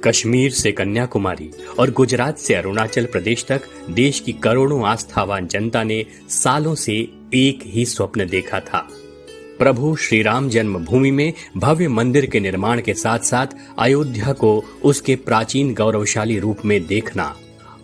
कश्मीर से कन्याकुमारी और गुजरात से अरुणाचल प्रदेश तक देश की करोड़ों आस्थावान जनता ने सालों से एक ही स्वप्न देखा था। प्रभु श्री राम जन्मभूमि में भव्य मंदिर के निर्माण के साथ साथ अयोध्या को उसके प्राचीन गौरवशाली रूप में देखना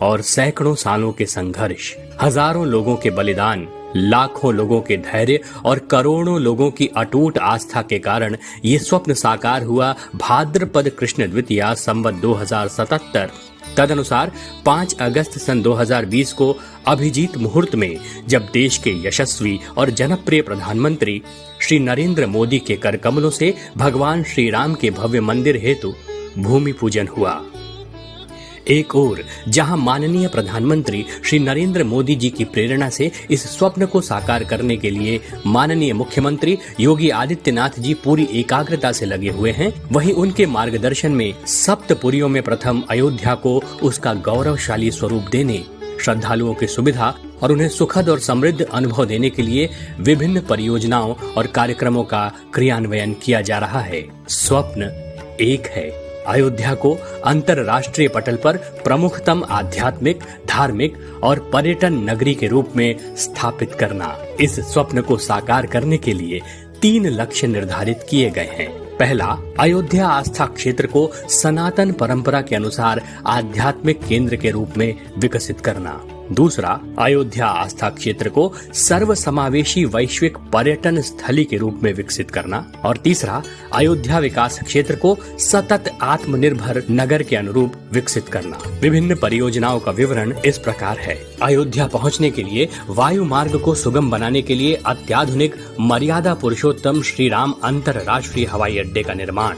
और सैकड़ों सालों के संघर्ष, हजारों लोगों के बलिदान, लाखों लोगों के धैर्य और करोड़ों लोगों की अटूट आस्था के कारण ये स्वप्न साकार हुआ भाद्रपद कृष्ण द्वितीया संवत 2077। तदनुसार 5 अगस्त सन 2020 को अभिजीत मुहूर्त में जब देश के यशस्वी और जनप्रिय प्रधानमंत्री श्री नरेंद्र मोदी के कर कमलों से भगवान श्री राम के भव्य मंदिर हेतु भूमि पूजन हुआ। एक ओर जहां माननीय प्रधानमंत्री श्री नरेंद्र मोदी जी की प्रेरणा से इस स्वप्न को साकार करने के लिए माननीय मुख्यमंत्री योगी आदित्यनाथ जी पूरी एकाग्रता से लगे हुए हैं, वहीं उनके मार्गदर्शन में सप्तपुरियों में प्रथम अयोध्या को उसका गौरवशाली स्वरूप देने, श्रद्धालुओं की सुविधा और उन्हें सुखद और समृद्ध अनुभव देने के लिए विभिन्न परियोजनाओं और कार्यक्रमों का क्रियान्वयन किया जा रहा है। स्वप्न एक है, अयोध्या को अंतरराष्ट्रीय पटल पर प्रमुखतम आध्यात्मिक, धार्मिक और पर्यटन नगरी के रूप में स्थापित करना। इस स्वप्न को साकार करने के लिए 3 लक्ष्य निर्धारित किए गए हैं। पहला, अयोध्या आस्था क्षेत्र को सनातन परंपरा के अनुसार आध्यात्मिक केंद्र के रूप में विकसित करना। दूसरा, अयोध्या आस्था क्षेत्र को सर्वसमावेशी वैश्विक पर्यटन स्थली के रूप में विकसित करना। और तीसरा, अयोध्या विकास क्षेत्र को सतत आत्मनिर्भर नगर के अनुरूप विकसित करना। विभिन्न परियोजनाओं का विवरण इस प्रकार है। अयोध्या पहुंचने के लिए वायु मार्ग को सुगम बनाने के लिए अत्याधुनिक मर्यादा पुरुषोत्तम श्री राम अंतरराष्ट्रीय हवाई अड्डे का निर्माण।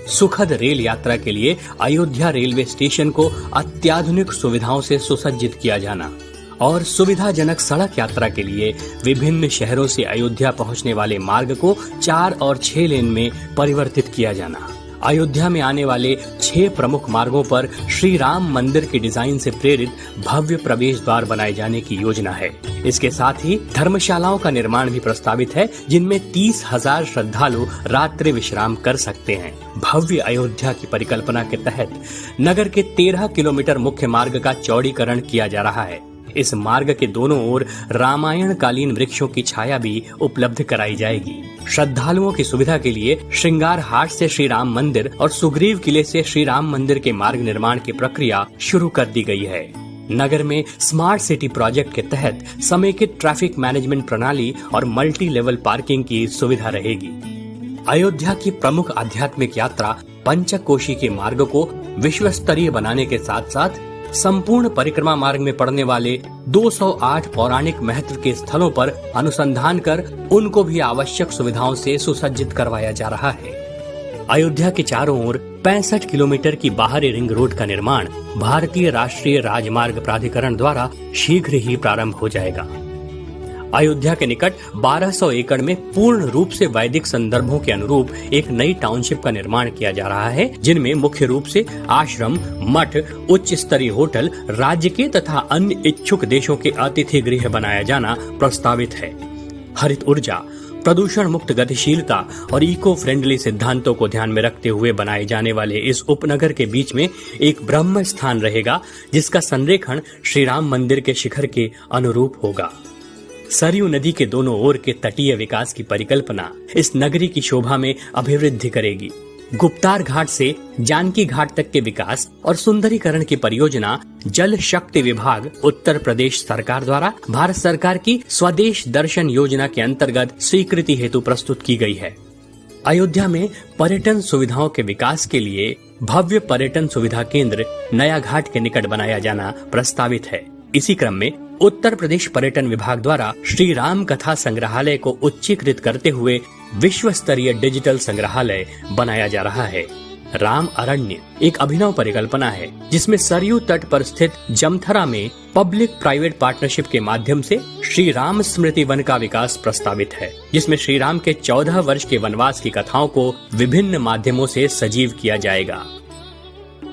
सुखद रेल यात्रा के लिए अयोध्या रेलवे स्टेशन को अत्याधुनिक सुविधाओं से सुसज्जित किया जाना और सुविधाजनक सड़क यात्रा के लिए विभिन्न शहरों से अयोध्या पहुंचने वाले मार्ग को 4 और 6 लेन में परिवर्तित किया जाना। अयोध्या में आने वाले 6 प्रमुख मार्गों पर श्री राम मंदिर के डिजाइन से प्रेरित भव्य प्रवेश द्वार बनाए जाने की योजना है। इसके साथ ही धर्मशालाओं का निर्माण भी प्रस्तावित है, जिनमें 30,000 श्रद्धालु रात्रि विश्राम कर सकते हैं। भव्य अयोध्या की परिकल्पना के तहत नगर के 13 किलोमीटर मुख्य मार्ग का चौड़ीकरण किया जा रहा है। इस मार्ग के दोनों ओर रामायण कालीन वृक्षों की छाया भी उपलब्ध कराई जाएगी। श्रद्धालुओं की सुविधा के लिए श्रृंगार हाट से श्री राम मंदिर और सुग्रीव किले से श्री राम मंदिर के मार्ग निर्माण की प्रक्रिया शुरू कर दी गई है। नगर में स्मार्ट सिटी प्रोजेक्ट के तहत समेकित ट्रैफिक मैनेजमेंट प्रणाली और मल्टी लेवल पार्किंग की सुविधा रहेगी। अयोध्या की प्रमुख आध्यात्मिक यात्रा पंचकोशी के मार्ग को विश्व स्तरीय बनाने के साथ साथ संपूर्ण परिक्रमा मार्ग में पड़ने वाले 208 पौराणिक महत्व के स्थलों पर अनुसंधान कर उनको भी आवश्यक सुविधाओं से सुसज्जित करवाया जा रहा है। अयोध्या के चारों ओर 65 किलोमीटर की बाहरी रिंग रोड का निर्माण भारतीय राष्ट्रीय राजमार्ग प्राधिकरण द्वारा शीघ्र ही प्रारंभ हो जाएगा। अयोध्या के निकट 1200 एकड़ में पूर्ण रूप से वैदिक संदर्भों के अनुरूप एक नई टाउनशिप का निर्माण किया जा रहा है, जिनमें मुख्य रूप से आश्रम, मठ, उच्च स्तरीय होटल, राज्य के तथा अन्य इच्छुक देशों के अतिथि गृह बनाया जाना प्रस्तावित है। हरित ऊर्जा, प्रदूषण मुक्त गतिशीलता और इको फ्रेंडली सिद्धांतों को ध्यान में रखते हुए बनाए जाने वाले इस उपनगर के बीच में एक ब्रह्म स्थान रहेगा, जिसका संरेखण श्री राम मंदिर के शिखर के अनुरूप होगा। सरयू नदी के दोनों ओर के तटीय विकास की परिकल्पना इस नगरी की शोभा में अभिवृद्धि करेगी। गुप्तार घाट से जानकी घाट तक के विकास और सुंदरीकरण की परियोजना जल शक्ति विभाग उत्तर प्रदेश सरकार द्वारा भारत सरकार की स्वदेश दर्शन योजना के अंतर्गत स्वीकृति हेतु प्रस्तुत की गई है। अयोध्या में पर्यटन सुविधाओं के विकास के लिए भव्य पर्यटन सुविधा केंद्र नया घाट के निकट बनाया जाना प्रस्तावित है। इसी क्रम में उत्तर प्रदेश पर्यटन विभाग द्वारा श्री राम कथा संग्रहालय को उच्चीकृत करते हुए विश्व स्तरीय डिजिटल संग्रहालय बनाया जा रहा है। राम अरण्य एक अभिनव परिकल्पना है, जिसमें सरयू तट पर स्थित जमथरा में पब्लिक प्राइवेट पार्टनरशिप के माध्यम से श्री राम स्मृति वन का विकास प्रस्तावित है, जिसमें श्री राम के 14 वर्ष के वनवास की कथाओं को विभिन्न माध्यमों से सजीव किया जाएगा।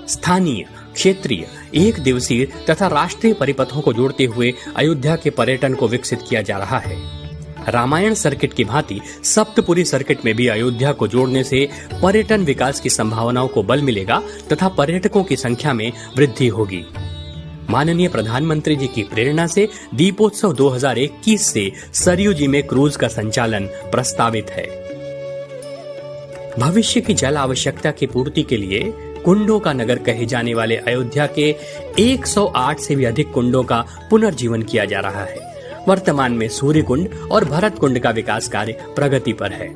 स्थानीय, क्षेत्रीय, एक दिवसीय तथा राष्ट्रीय परिपथों को जोड़ते हुए अयोध्या के पर्यटन को विकसित किया जा रहा है। रामायण सर्किट की भांति सप्तपुरी सर्किट में भी अयोध्या को जोड़ने से पर्यटन विकास की संभावनाओं को बल मिलेगा तथा पर्यटकों की संख्या में वृद्धि होगी। माननीय प्रधानमंत्री जी की प्रेरणा से दीपोत्सव 2021 से सरयू जी में क्रूज का संचालन प्रस्तावित है। भविष्य की जल आवश्यकता की पूर्ति के लिए कुंडों का नगर कहे जाने वाले अयोध्या के 108 से भी अधिक कुंडों का पुनर्जीवन किया जा रहा है। वर्तमान में सूर्य कुंड और भरत कुंड का विकास कार्य प्रगति पर है।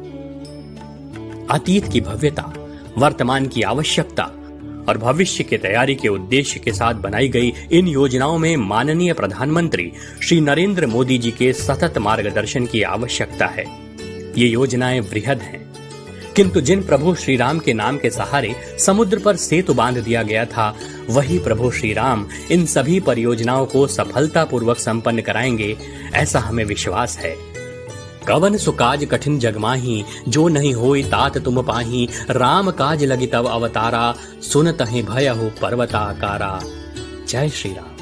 अतीत की भव्यता, वर्तमान की आवश्यकता और भविष्य की तैयारी के उद्देश्य के साथ बनाई गई इन योजनाओं में माननीय प्रधानमंत्री श्री नरेंद्र मोदी जी के सतत मार्गदर्शन की आवश्यकता है। ये योजनाएं वृहद हैं, किंतु जिन प्रभु श्री राम के नाम के सहारे समुद्र पर सेतु बांध दिया गया था, वही प्रभु श्री राम इन सभी परियोजनाओं को सफलतापूर्वक संपन्न कराएंगे, ऐसा हमें विश्वास है। कवन सुकाज कठिन जग माही, जो नहीं होई तात तुम पाही, राम काज लगी तब अवतारा, सुनत ही भयहु पर्वताकारा। जय श्री राम।